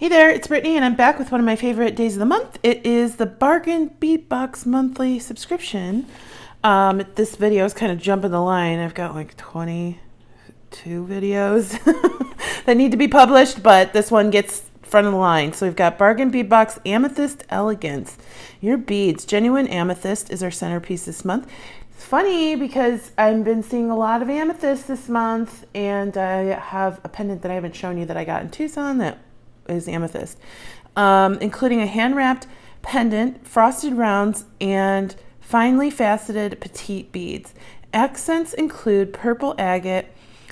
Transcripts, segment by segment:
Hey there, it's Brittany, and I'm back with one of my favorite days of the month. It is the Bargain Bead Box monthly subscription. This video is kind of jumping the line. I've got like 22 videos that need to be published, but this one gets front of the line. So we've got Bargain Bead Box Amethyst Elegance. Your beads, genuine amethyst is our centerpiece this month. It's funny because I've been seeing a lot of amethyst this month, and I have a pendant that I haven't shown you that I got in Tucson that is amethyst, including a hand-wrapped pendant, frosted rounds, and finely faceted petite beads. Accents include purple agate,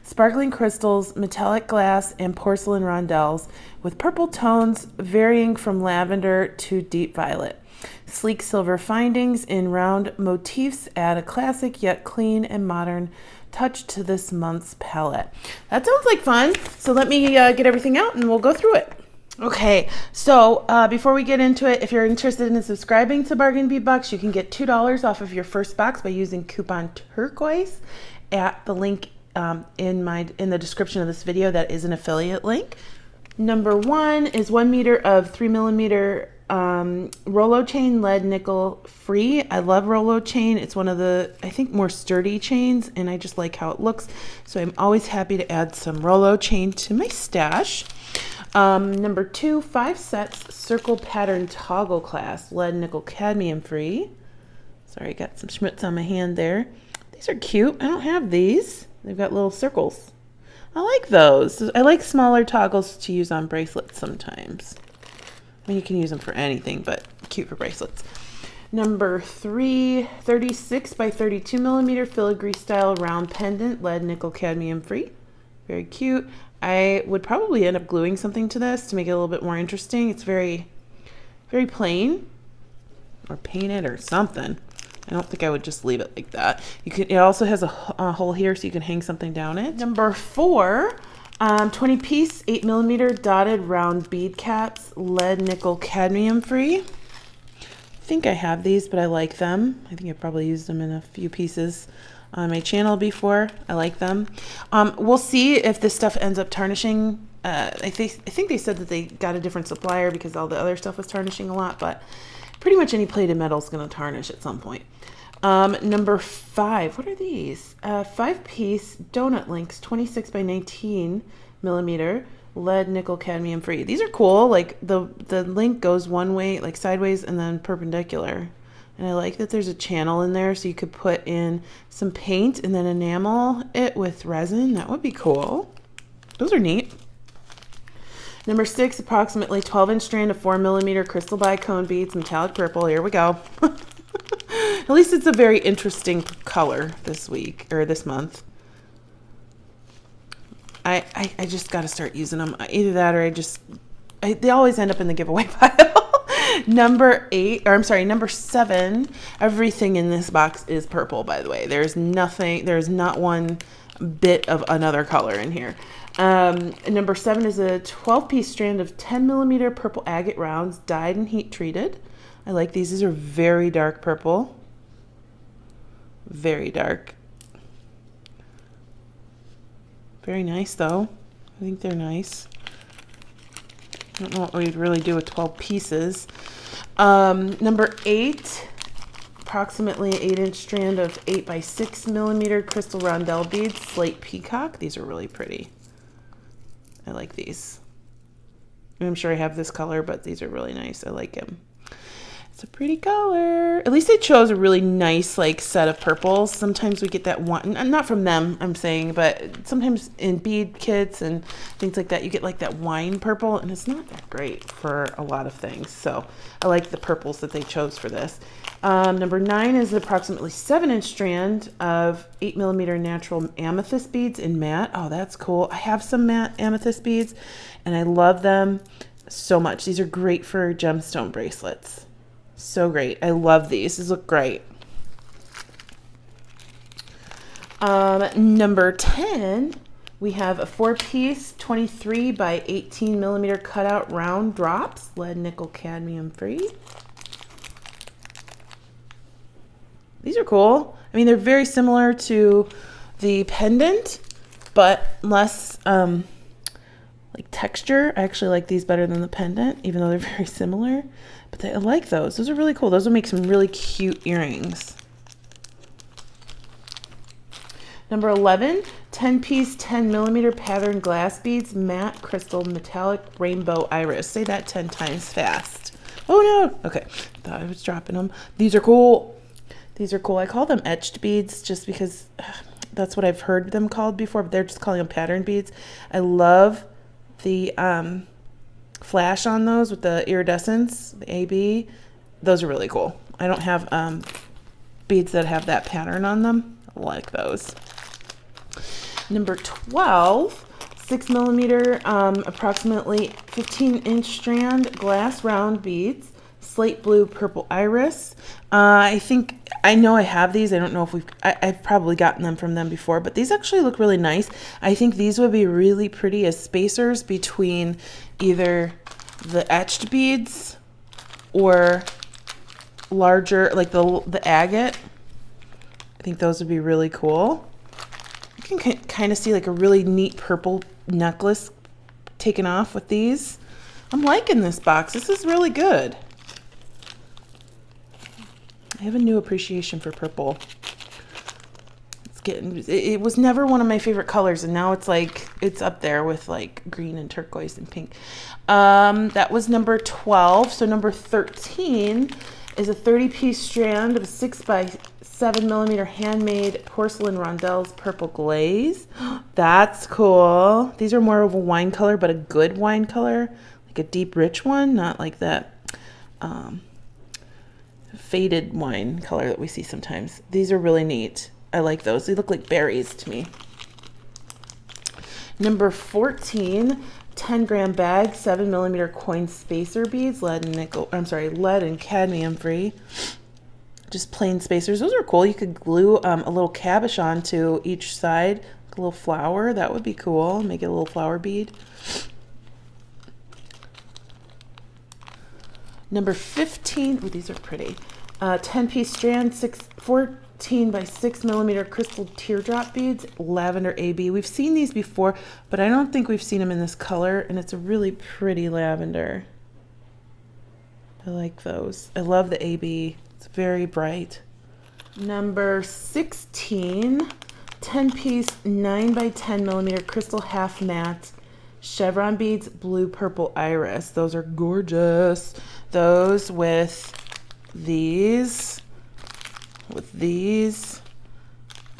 sparkling crystals, metallic glass, and porcelain rondelles, with purple tones varying from lavender to deep violet. Sleek silver findings in round motifs add a classic yet clean and modern touch to this month's palette. That sounds like fun. So let me get everything out and we'll go through it. Okay, so before we get into it, if you're interested in subscribing to Bargain Bead Box, you can get $2 off of your first box by using coupon Turquoise at the link in the description of this video. That is an affiliate link. Number one is 1 meter of 3mm Rolo Chain lead nickel free. I love Rolo Chain. It's one of the, I think, more sturdy chains, and I just like how it looks. So I'm always happy to add some Rolo Chain to my stash. Number two, 5 sets circle pattern toggle class, lead nickel cadmium free. Sorry, I got some schmutz on my hand there. These are cute. I don't have these. They've got little circles. I like those. I like smaller toggles to use on bracelets sometimes. I mean, you can use them for anything, but cute for bracelets. Number three, 36 by 32mm filigree style round pendant, lead nickel cadmium free. Very cute. I would probably end up gluing something to this to make it a little bit more interesting. It's very, very plain, or painted or something. I don't think I would just leave it like that. You could. It also has a hole here so you can hang something down it. Number four, 20 piece 8mm dotted round bead caps, lead nickel cadmium free. I think I have these, but I like them. I think I probably used them in a few pieces on my channel before. I like them. We'll see if this stuff ends up tarnishing. I think they said that they got a different supplier because all the other stuff was tarnishing a lot, but pretty much any plated metal is going to tarnish at some point. Number five, what are these? 5-piece donut links, 26 by 19mm, lead nickel cadmium free. These are cool. Like the link goes one way, like sideways, and then perpendicular. And I like that there's a channel in there so you could put in some paint and then enamel it with resin. That would be cool. Those are neat. Number six, approximately 12-inch strand of 4mm crystal bicone beads, metallic purple. Here we go. At least it's a very interesting color this week, or this month. I just got to start using them. Either that or they always end up in the giveaway pile. Number seven, everything in this box is purple, by the way. There's not one bit of another color in here. Number 7 is a 12-piece strand of 10mm purple agate rounds, dyed and heat treated. I like these. These are very dark purple. Very dark. Very nice, though. I think they're nice. I don't know what we'd really do with 12 pieces. Number 8, approximately an 8-inch strand of 8 by 6mm crystal Rondelle beads, Slate Peacock. These are really pretty. I like these. I'm sure I have this color, but these are really nice. I like them. It's a pretty color. At least they chose a really nice like set of purples. Sometimes we get that one, not from them, I'm saying, but sometimes in bead kits and things like that, you get like that wine purple, and it's not that great for a lot of things. So I like the purples that they chose for this. Number 9 is approximately 7-inch strand of 8mm natural amethyst beads in matte. Oh, that's cool. I have some matte amethyst beads, and I love them so much. These are great for gemstone bracelets. So great. I love these. These look great. Number 10, we have a 4-piece 23 by 18mm cutout round drops, lead nickel cadmium free. These are cool. I mean, they're very similar to the pendant, but less like texture. I actually like these better than the pendant, even though they're very similar. But I like those. Those are really cool. Those will make some really cute earrings. Number 11, 10-piece 10mm pattern glass beads, matte crystal metallic rainbow iris. Say that 10 times fast. Oh no. Okay, thought I was dropping them. These are cool. These are cool. I call them etched beads just because that's what I've heard them called before, but they're just calling them pattern beads. I love the flash on those with the iridescence, the AB. Those are really cool. I don't have beads that have that pattern on them. I like those. Number 12, 6mm, approximately 15-inch strand glass round beads, slate blue purple iris. I know I have these. I don't know if I've probably gotten them from them before, but these actually look really nice. I think these would be really pretty as spacers between either the etched beads or larger, like the agate. I think those would be really cool. You can kind of see like a really neat purple necklace taken off with these. I'm liking this box. This is really good. I have a new appreciation for purple. It was never one of my favorite colors, and now it's like, it's up there with like green and turquoise and pink. That was number 12. So number 13 is a 30-piece strand of 6x7mm handmade porcelain Rondelle's purple glaze. That's cool. These are more of a wine color, but a good wine color, like a deep, rich one, not like that faded wine color that we see sometimes. These are really neat. I like those. They look like berries to me. Number 14, 10-gram bag, 7mm coin spacer beads, lead and cadmium free. Just plain spacers. Those are cool. You could glue a little cabochon onto each side, like a little flower. That would be cool. Make it a little flower bead. Number 15. Oh, these are pretty. 10-piece strand, 14 by 6mm crystal teardrop beads, lavender AB. We've seen these before, but I don't think we've seen them in this color, and it's a really pretty lavender. I like those. I love the AB. It's very bright. Number 16, 10-piece 9x10mm crystal half matte chevron beads, blue purple iris. Those are gorgeous. Those with these,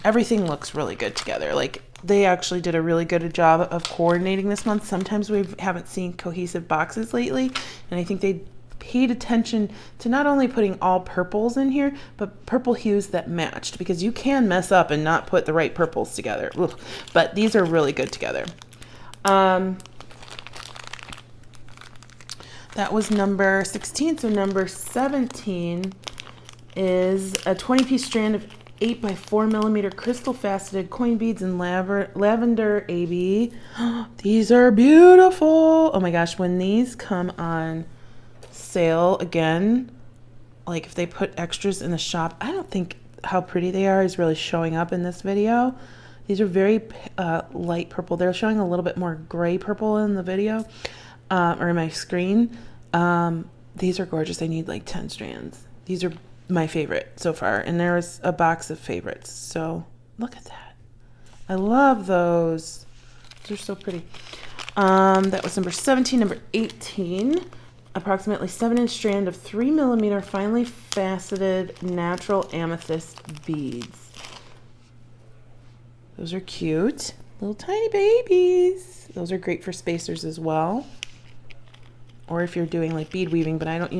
everything looks really good together. Like, they actually did a really good job of coordinating this month. Sometimes we haven't seen cohesive boxes lately, and I think they paid attention to not only putting all purples in here, but purple hues that matched, because you can mess up and not put the right purples together. Ugh. But these are really good together. That was number 16. So number 17 is a 20-piece strand of 8x4mm crystal faceted coin beads in lavender AB. These are beautiful. Oh my gosh, when these come on sale again, like if they put extras in the shop, I don't think how pretty they are is really showing up in this video. These are very light purple. They're showing a little bit more gray purple in the video, or in my screen. These are gorgeous. I need like 10 strands. These are my favorite so far, and there's a box of favorites. So look at that. I love those. They're so pretty. That was number 17. Number 18, approximately 7-inch strand of 3mm finely faceted natural amethyst beads. Those are cute. Little tiny babies. Those are great for spacers as well. Or if you're doing like bead weaving, but I don't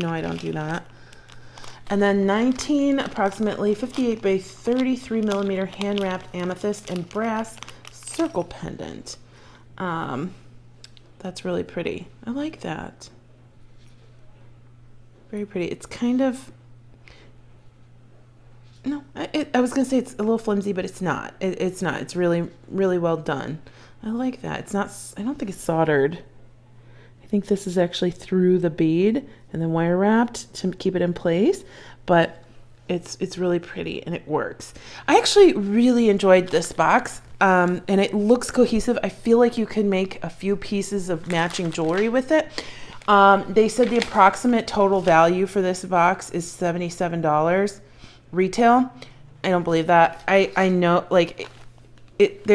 do that. And then 19, approximately 58 by 33mm hand wrapped amethyst and brass circle pendant. That's really pretty. I like that. Very pretty. It's kind of, no, I was gonna say it's a little flimsy, but it's not. It's not. It's really, really well done. I like that. It's not, I don't think it's soldered. I think this is actually through the bead and then wire wrapped to keep it in place, but it's really pretty and it works. I actually really enjoyed this box. and it looks cohesive. I feel like you could make a few pieces of matching jewelry with it. They said the approximate total value for this box is $77 retail. I don't believe that. I know, like, it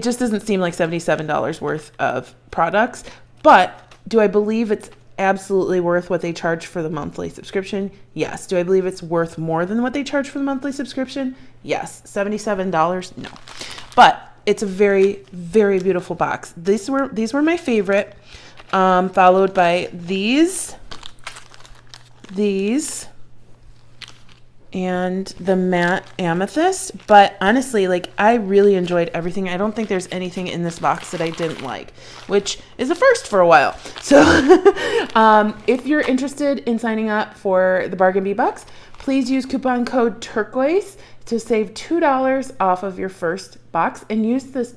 just doesn't seem like $77 worth of products. But do I believe it's absolutely worth what they charge for the monthly subscription? Yes. Do I believe it's worth more than what they charge for the monthly subscription? Yes. $77? No. But it's a very, very beautiful box. These were my favorite, followed by these, and the matte amethyst. But honestly, like, I really enjoyed everything. I don't think there's anything in this box that I didn't like, which is a first for a while. So if you're interested in signing up for the Bargain Bead Box, please use coupon code Turquoise to save $2 off of your first box, and use the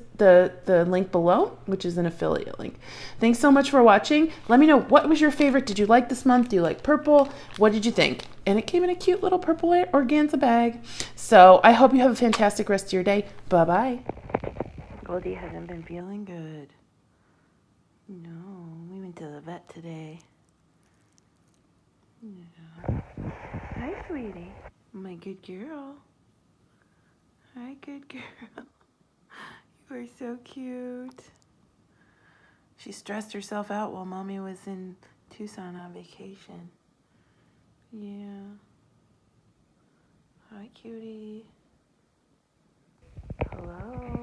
link below, which is an affiliate link. Thanks so much for watching. Let me know, what was your favorite? Did you like this month? Do you like purple? What did you think? And it came in a cute little purple organza bag. So I hope you have a fantastic rest of your day. Bye-bye. Goldie hasn't been feeling good. No, we went to the vet today. Yeah. Hi, sweetie. My good girl. Hi, good girl. You are so cute. She stressed herself out while Mommy was in Tucson on vacation. Yeah. Hi, cutie. Hello.